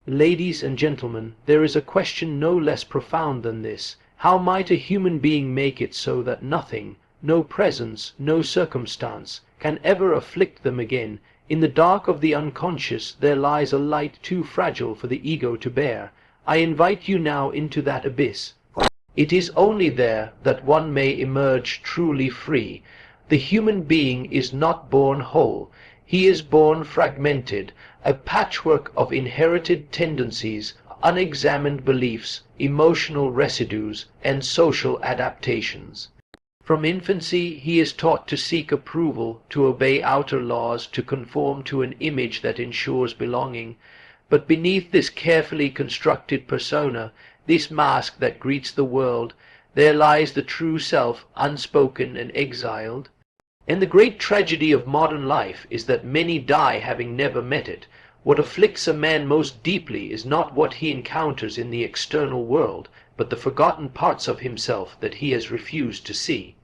Ladies and gentlemen, there is a question no less profound than this. How might a human being make it so that nothing, no presence, no circumstance, can ever afflict them again? In the dark of the unconscious there lies a light too fragile for the ego to bear. I invite you now into that abyss. It is only there that one may emerge truly free. The human being is not born whole. He is born fragmented, a patchwork of inherited tendencies, unexamined beliefs, emotional residues, and social adaptations. From infancy he is taught to seek approval, to obey outer laws, to conform to an image that ensures belonging. But beneath this carefully constructed persona, this mask that greets the world, there lies the true self, unspoken and exiled. And the great tragedy of modern life is that many die having never met it. What afflicts a man most deeply is not what he encounters in the external world, but the forgotten parts of himself that he has refused to see.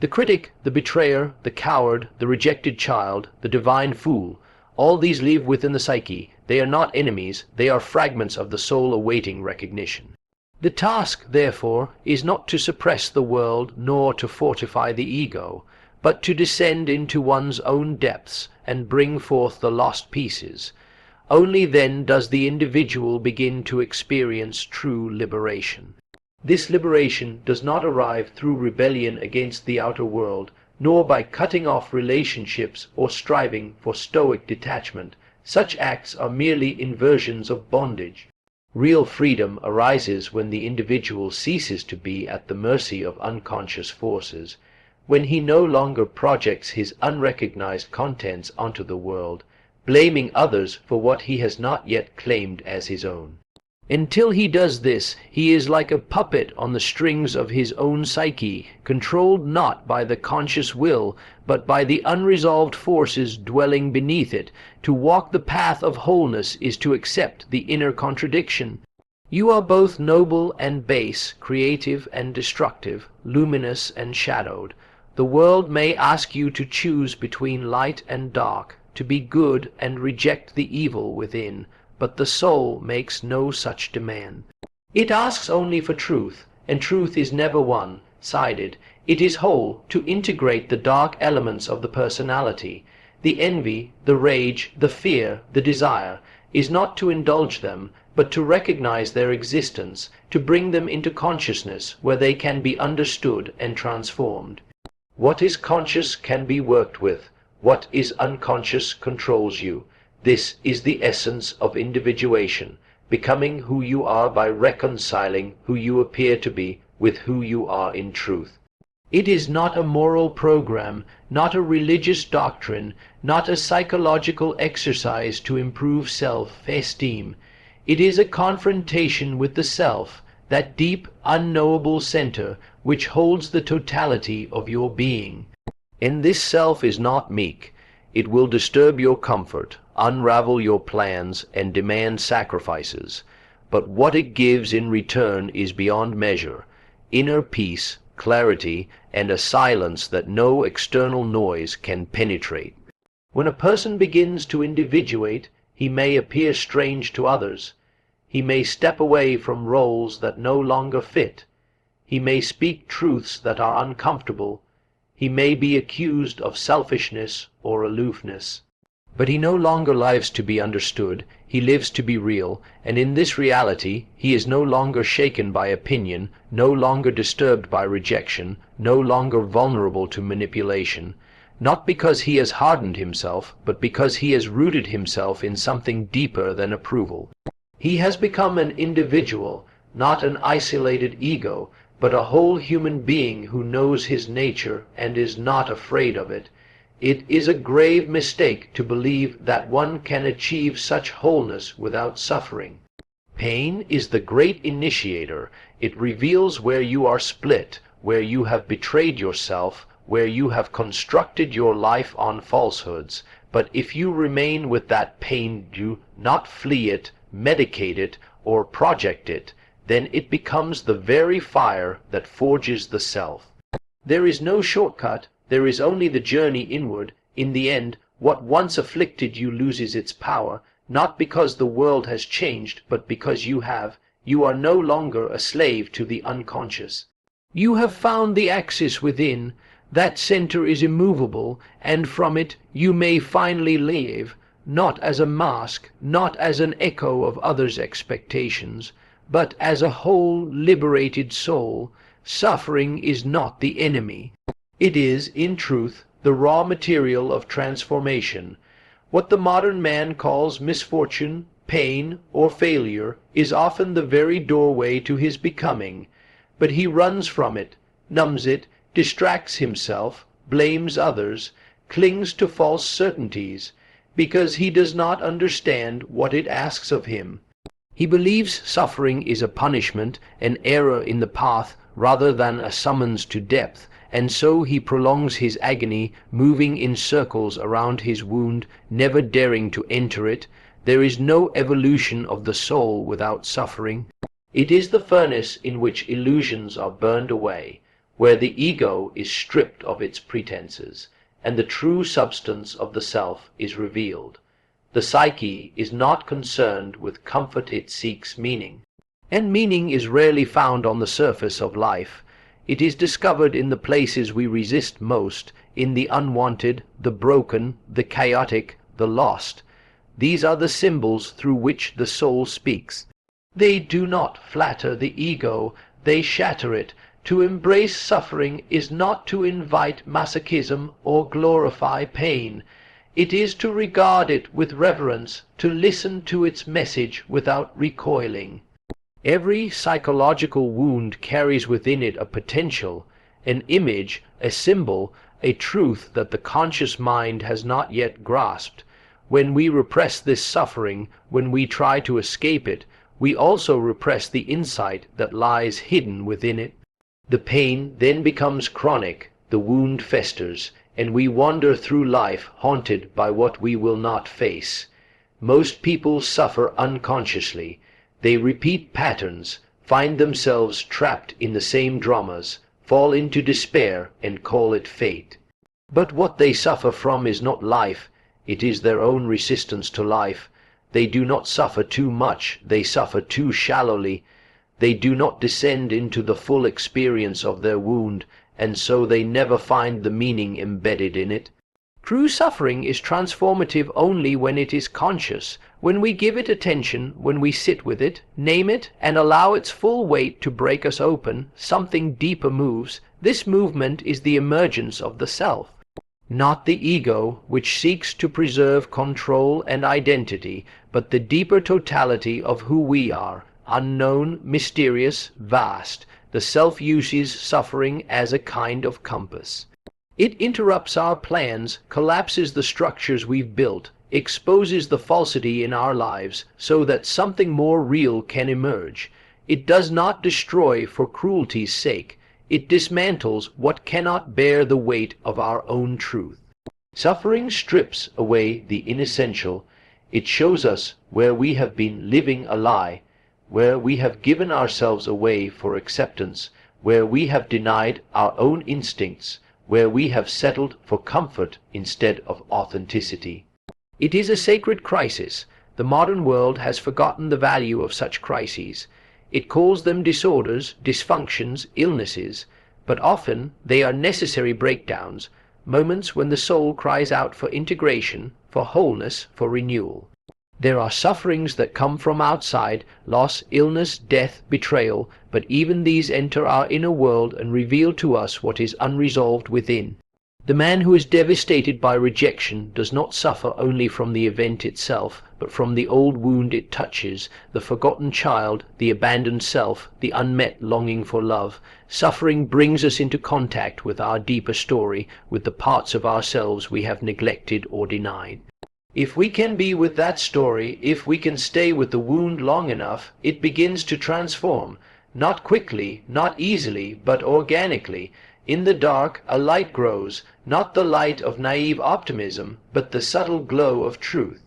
The critic, the betrayer, the coward, the rejected child, the divine fool, all these live within the psyche. They are not enemies, they are fragments of the soul awaiting recognition. The task, therefore, is not to suppress the world nor to fortify the ego, but to descend into one's own depths and bring forth the lost pieces. Only then does the individual begin to experience true liberation. This liberation does not arrive through rebellion against the outer world, nor by cutting off relationships or striving for stoic detachment. Such acts are merely inversions of bondage. Real freedom arises when the individual ceases to be at the mercy of unconscious forces, when he no longer projects his unrecognized contents onto the world, blaming others for what he has not yet claimed as his own. Until he does this, he is like a puppet on the strings of his own psyche, controlled not by the conscious will, but by the unresolved forces dwelling beneath it. To walk the path of wholeness is to accept the inner contradiction. You are both noble and base, creative and destructive, luminous and shadowed. The world may ask you to choose between light and dark, to be good and reject the evil within, but the soul makes no such demand. It asks only for truth, and truth is never one-sided. It is whole, to integrate the dark elements of the personality. The envy, the rage, the fear, the desire, is not to indulge them, but to recognize their existence, to bring them into consciousness where they can be understood and transformed. What is conscious can be worked with. What is unconscious controls you. This is the essence of individuation, becoming who you are by reconciling who you appear to be with who you are in truth. It is not a moral program, not a religious doctrine, not a psychological exercise to improve self-esteem. It is a confrontation with the self, that deep, unknowable center which holds the totality of your being. And this self is not meek. It will disturb your comfort, unravel your plans, and demand sacrifices. But what it gives in return is beyond measure: inner peace, clarity, and a silence that no external noise can penetrate. When a person begins to individuate, he may appear strange to others. He may step away from roles that no longer fit. He may speak truths that are uncomfortable. He may be accused of selfishness or aloofness. But he no longer lives to be understood, he lives to be real, and in this reality he is no longer shaken by opinion, no longer disturbed by rejection, no longer vulnerable to manipulation, not because he has hardened himself, but because he has rooted himself in something deeper than approval. He has become an individual, not an isolated ego, but a whole human being who knows his nature and is not afraid of it. It is a grave mistake to believe that one can achieve such wholeness without suffering. Pain is the great initiator. It reveals where you are split, where you have betrayed yourself, where you have constructed your life on falsehoods. But if you remain with that pain, do not flee it, medicate it, or project it, then it becomes the very fire that forges the self. There is no shortcut, there is only the journey inward. In the end, what once afflicted you loses its power. not because the world has changed, but because you have. You are no longer a slave to the unconscious. You have found the axis within. That center is immovable, and from it you may finally live, not as a mask, not as an echo of others' expectations, but as a whole liberated soul. Suffering is not the enemy. It is, in truth, the raw material of transformation. What the modern man calls misfortune, pain, or failure is often the very doorway to his becoming. But he runs from it, numbs it, distracts himself, blames others, clings to false certainties, because he does not understand what it asks of him. He believes suffering is a punishment, an error in the path, rather than a summons to depth, and so he prolongs his agony, moving in circles around his wound, never daring to enter it. There is no evolution of the soul without suffering. It is the furnace in which illusions are burned away, where the ego is stripped of its pretenses, and the true substance of the self is revealed. The psyche is not concerned with comfort, it seeks meaning. And meaning is rarely found on the surface of life. It is discovered in the places we resist most, in the unwanted, the broken, the chaotic, the lost. These are the symbols through which the soul speaks. They do not flatter the ego, they shatter it. To embrace suffering is not to invite masochism or glorify pain. It is to regard it with reverence, to listen to its message without recoiling. Every psychological wound carries within it a potential, an image, a symbol, a truth that the conscious mind has not yet grasped. When we repress this suffering, when we try to escape it, we also repress the insight that lies hidden within it. The pain then becomes chronic, the wound festers, and we wander through life haunted by what we will not face. Most people suffer unconsciously. They repeat patterns, find themselves trapped in the same dramas, fall into despair and call it fate. But what they suffer from is not life, it is their own resistance to life. They do not suffer too much, they suffer too shallowly. They do not descend into the full experience of their wound, and so they never find the meaning embedded in it. True suffering is transformative only when it is conscious, when we give it attention, when we sit with it, name it, and allow its full weight to break us open. Something deeper moves. This movement is the emergence of the self, not the ego, which seeks to preserve control and identity, but the deeper totality of who we are, unknown, mysterious, vast. The self uses suffering as a kind of compass. It interrupts our plans, collapses the structures we've built, exposes the falsity in our lives so that something more real can emerge. It does not destroy for cruelty's sake. It dismantles what cannot bear the weight of our own truth. Suffering strips away the inessential. It shows us where we have been living a lie, where we have given ourselves away for acceptance, where we have denied our own instincts, where we have settled for comfort instead of authenticity. It is a sacred crisis. The modern world has forgotten the value of such crises. It calls them disorders, dysfunctions, illnesses, but often they are necessary breakdowns, moments when the soul cries out for integration, for wholeness, for renewal. There are sufferings that come from outside, loss, illness, death, betrayal, but even these enter our inner world and reveal to us what is unresolved within. The man who is devastated by rejection does not suffer only from the event itself, but from the old wound it touches, the forgotten child, the abandoned self, the unmet longing for love. Suffering brings us into contact with our deeper story, with the parts of ourselves we have neglected or denied. If we can be with that story, if we can stay with the wound long enough, it begins to transform, not quickly, not easily, but organically. In the dark a light grows, not the light of naive optimism, but the subtle glow of truth.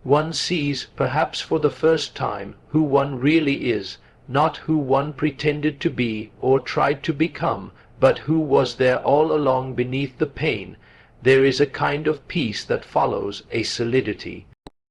One sees, perhaps for the first time, who one really is, not who one pretended to be or tried to become, but who was there all along beneath the pain. There is a kind of peace that follows, a solidity.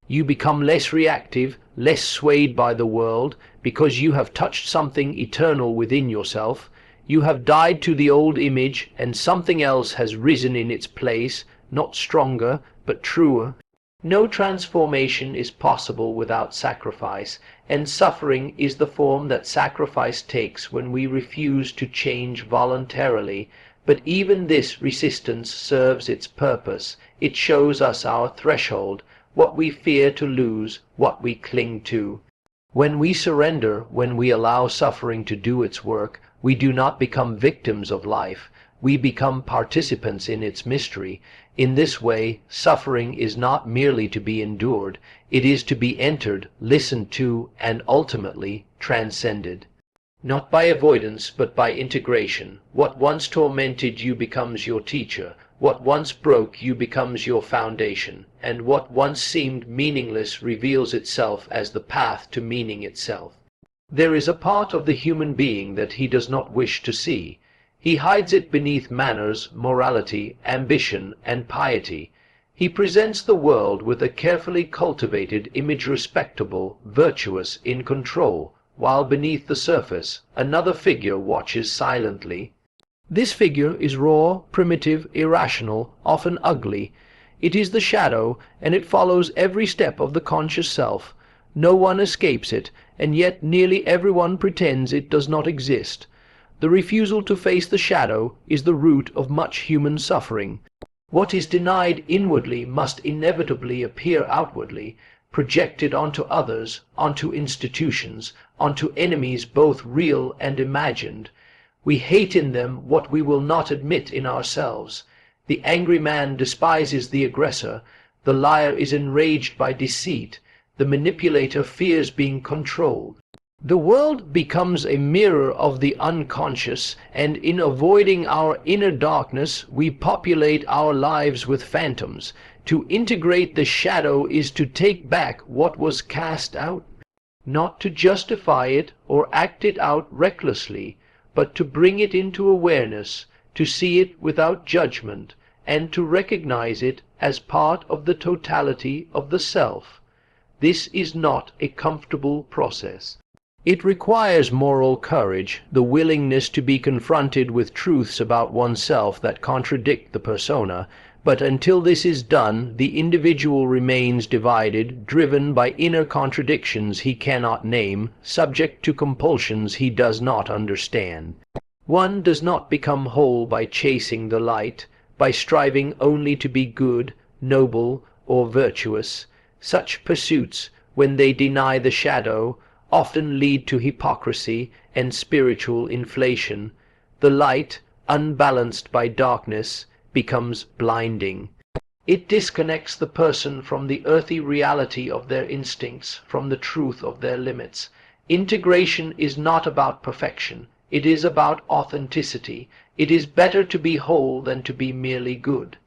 You become less reactive, less swayed by the world, because you have touched something eternal within yourself. You have died to the old image, and something else has risen in its place, not stronger, but truer. No transformation is possible without sacrifice, and suffering is the form that sacrifice takes when we refuse to change voluntarily. But even this resistance serves its purpose. It shows us our threshold, what we fear to lose, what we cling to. When we surrender, when we allow suffering to do its work, we do not become victims of life. We become participants in its mystery. In this way, suffering is not merely to be endured, it is to be entered, listened to, and ultimately transcended. Not by avoidance, but by integration. What once tormented you becomes your teacher. What once broke you becomes your foundation. And what once seemed meaningless reveals itself as the path to meaning itself. There is a part of the human being that he does not wish to see. He hides it beneath manners, morality, ambition, and piety. He presents the world with a carefully cultivated image, respectable, virtuous, in control, while beneath the surface another figure watches silently. This figure is raw, primitive, irrational, often ugly. It is the shadow, and it follows every step of the conscious self. No one escapes it, and yet nearly everyone pretends it does not exist. The refusal to face the shadow is the root of much human suffering. What is denied inwardly must inevitably appear outwardly, projected onto others, onto institutions, onto enemies both real and imagined. We hate in them what we will not admit in ourselves. The angry man despises the aggressor. The liar is enraged by deceit. The manipulator fears being controlled. The world becomes a mirror of the unconscious, and in avoiding our inner darkness, we populate our lives with phantoms. To integrate the shadow is to take back what was cast out, not to justify it or act it out recklessly, but to bring it into awareness, to see it without judgment, and to recognize it as part of the totality of the self. This is not a comfortable process. It requires moral courage, the willingness to be confronted with truths about oneself that contradict the persona, but until this is done, the individual remains divided, driven by inner contradictions he cannot name, subject to compulsions he does not understand. One does not become whole by chasing the light, by striving only to be good, noble, or virtuous. Such pursuits, when they deny the shadow, often lead to hypocrisy and spiritual inflation. The light, unbalanced by darkness, becomes blinding. It disconnects the person from the earthy reality of their instincts, from the truth of their limits. Integration is not about perfection. It is about authenticity. It is better to be whole than to be merely good.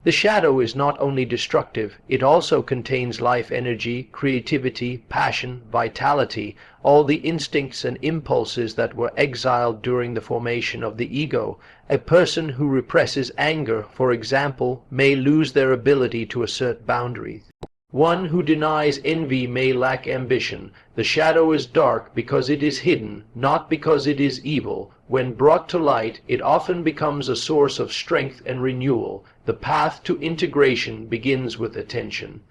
The shadow is not only destructive, it also contains life energy, creativity, passion, vitality, all the instincts and impulses that were exiled during the formation of the ego. A person who represses anger, for example, may lose their ability to assert boundaries. One who denies envy may lack ambition. The shadow is dark because it is hidden, not because it is evil. When brought to light, it often becomes a source of strength and renewal. The path to integration begins with attention,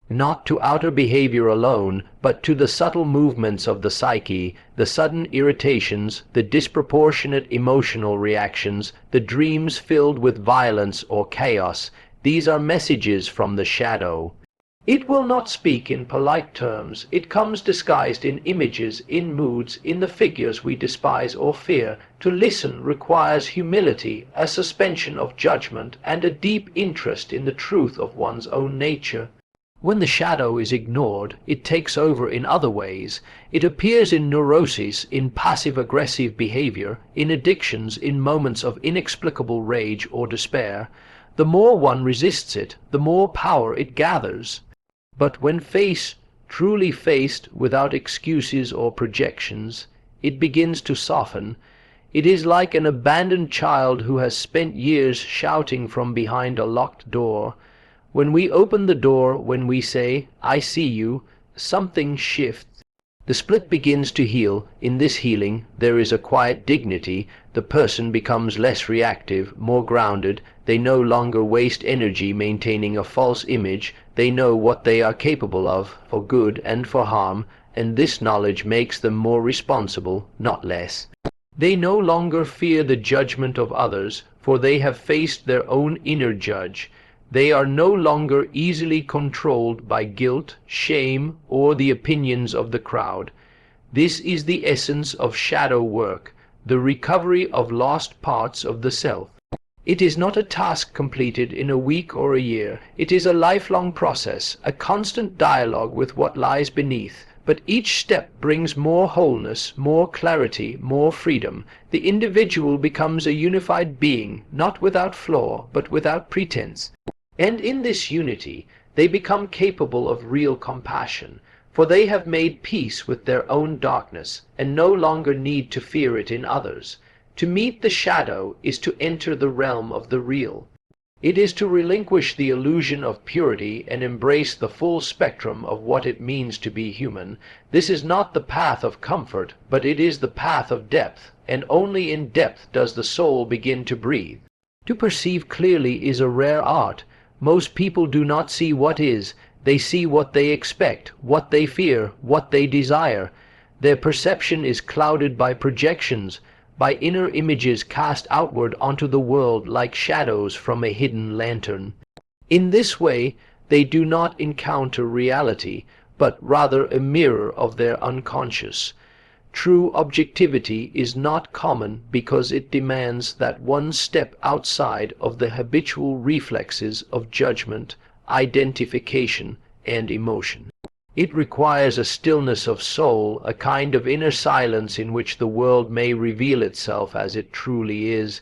not to outer behavior alone, but to the subtle movements of the psyche, the sudden irritations, the disproportionate emotional reactions, the dreams filled with violence or chaos. These are messages from the shadow. It will not speak in polite terms. It comes disguised in images, in moods, in the figures we despise or fear. To listen requires humility, a suspension of judgment, and a deep interest in the truth of one's own nature. When the shadow is ignored, it takes over in other ways. It appears in neuroses, in passive-aggressive behavior, in addictions, in moments of inexplicable rage or despair. The more one resists it, the more power it gathers. But when truly faced, without excuses or projections, it begins to soften. It is like an abandoned child who has spent years shouting from behind a locked door. When we open the door, when we say, "I see you," something shifts. The split begins to heal. In this healing, there is a quiet dignity. The person becomes less reactive, more grounded. They no longer waste energy maintaining a false image. They know what they are capable of, for good and for harm, and this knowledge makes them more responsible, not less. They no longer fear the judgment of others, for they have faced their own inner judge. They are no longer easily controlled by guilt, shame, or the opinions of the crowd. This is the essence of shadow work, the recovery of lost parts of the self. It is not a task completed in a week or a year. It is a lifelong process, a constant dialogue with what lies beneath. But each step brings more wholeness, more clarity, more freedom. The individual becomes a unified being, not without flaw, but without pretense. And in this unity, they become capable of real compassion, for they have made peace with their own darkness, and no longer need to fear it in others. To meet the shadow is to enter the realm of the real. It is to relinquish the illusion of purity and embrace the full spectrum of what it means to be human. This is not the path of comfort, but it is the path of depth, and only in depth does the soul begin to breathe. To perceive clearly is a rare art. Most people do not see what is. They see what they expect, what they fear, what they desire. Their perception is clouded by projections, by inner images cast outward onto the world like shadows from a hidden lantern. In this way, they do not encounter reality, but rather a mirror of their unconscious. True objectivity is not common because it demands that one step outside of the habitual reflexes of judgment, identification, and emotion. It requires a stillness of soul, a kind of inner silence in which the world may reveal itself as it truly is.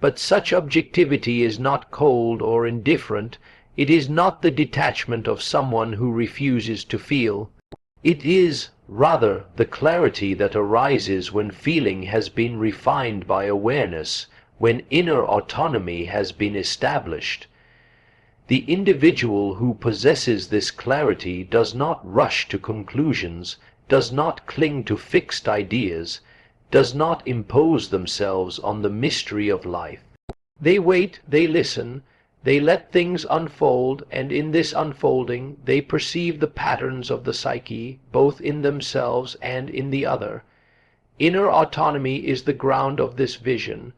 But such objectivity is not cold or indifferent. It is not the detachment of someone who refuses to feel. It is, rather, the clarity that arises when feeling has been refined by awareness, when inner autonomy has been established. The individual who possesses this clarity does not rush to conclusions, does not cling to fixed ideas, does not impose themselves on the mystery of life. They wait, they listen, they let things unfold, and in this unfolding they perceive the patterns of the psyche, both in themselves and in the other. Inner autonomy is the ground of this vision.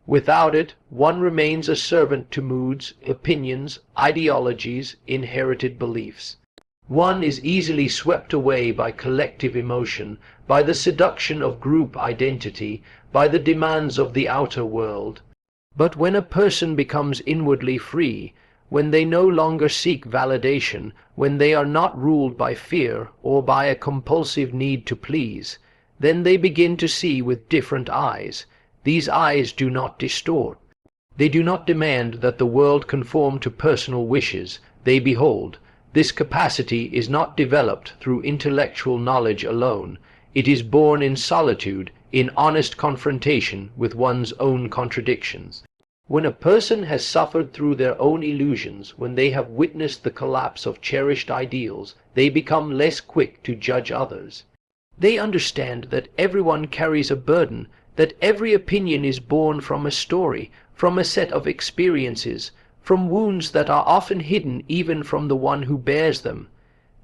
Without it, one remains a servant to moods, opinions, ideologies, inherited beliefs. One is easily swept away by collective emotion, by the seduction of group identity, by the demands of the outer world. But when a person becomes inwardly free, when they no longer seek validation, when they are not ruled by fear or by a compulsive need to please, then they begin to see with different eyes. These eyes do not distort. They do not demand that the world conform to personal wishes. They behold. This capacity is not developed through intellectual knowledge alone. It is born in solitude, in honest confrontation with one's own contradictions. When a person has suffered through their own illusions, when they have witnessed the collapse of cherished ideals, they become less quick to judge others. They understand that everyone carries a burden, that every opinion is born from a story, from a set of experiences, from wounds that are often hidden even from the one who bears them.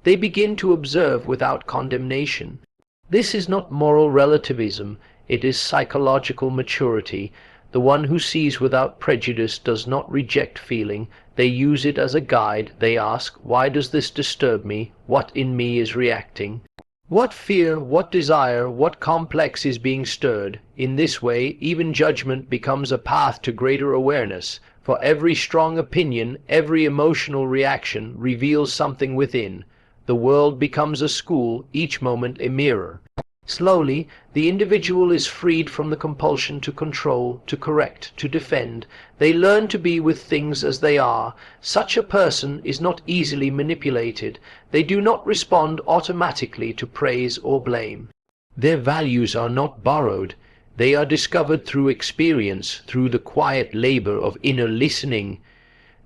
They begin to observe without condemnation. This is not moral relativism, it is psychological maturity. The one who sees without prejudice does not reject feeling. They use it as a guide. They ask, why does this disturb me? What in me is reacting? What fear, what desire, what complex is being stirred? In this way, even judgment becomes a path to greater awareness. For every strong opinion, every emotional reaction reveals something within. The world becomes a school, each moment a mirror. Slowly, the individual is freed from the compulsion to control, to correct, to defend. They learn to be with things as they are. Such a person is not easily manipulated. They do not respond automatically to praise or blame. Their values are not borrowed. They are discovered through experience, through the quiet labor of inner listening.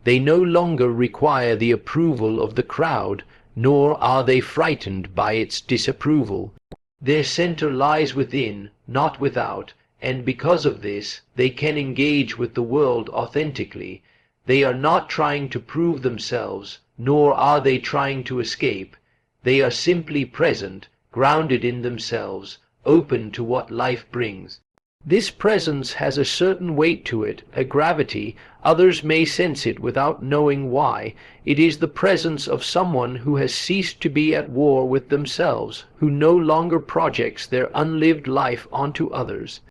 They no longer require the approval of the crowd, nor are they frightened by its disapproval. Their center lies within, not without, and because of this, they can engage with the world authentically. They are not trying to prove themselves, nor are they trying to escape. They are simply present, grounded in themselves, open to what life brings. This presence has a certain weight to it, a gravity. Others may sense it without knowing why. It is the presence of someone who has ceased to be at war with themselves, who no longer projects their unlived life onto others.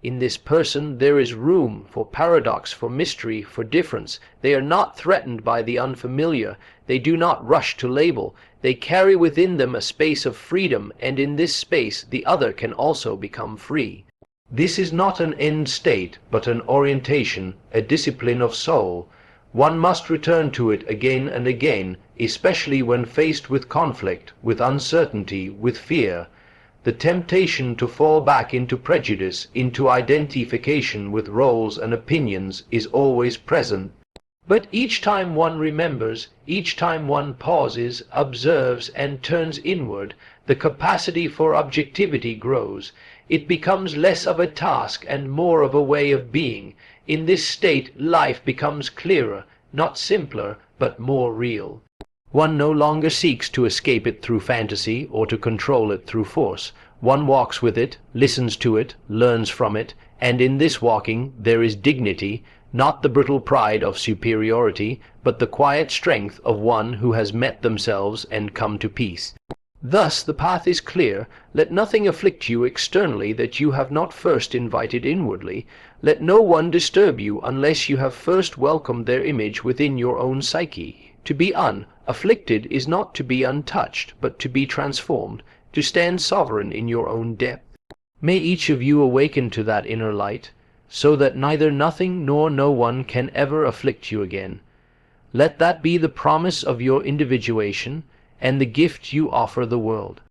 In this person there is room for paradox, for mystery, for difference. They are not threatened by the unfamiliar. They do not rush to label. They carry within them a space of freedom, and in this space the other can also become free. This is not an end state, but an orientation, a discipline of soul. One must return to it again and again, especially when faced with conflict, with uncertainty, with fear. The temptation to fall back into prejudice, into identification with roles and opinions, is always present. But each time one remembers, each time one pauses, observes, and turns inward, the capacity for objectivity grows. It becomes less of a task and more of a way of being. In this state, life becomes clearer, not simpler, but more real. One no longer seeks to escape it through fantasy or to control it through force. One walks with it, listens to it, learns from it, and in this walking there is dignity, not the brittle pride of superiority, but the quiet strength of one who has met themselves and come to peace. Thus the path is clear. Let nothing afflict you externally that you have not first invited inwardly. Let no one disturb you unless you have first welcomed their image within your own psyche. To be unafflicted is not to be untouched, but to be transformed, to stand sovereign in your own depth. May each of you awaken to that inner light, so that neither nothing nor no one can ever afflict you again. Let that be the promise of your individuation, and the gift you offer the world.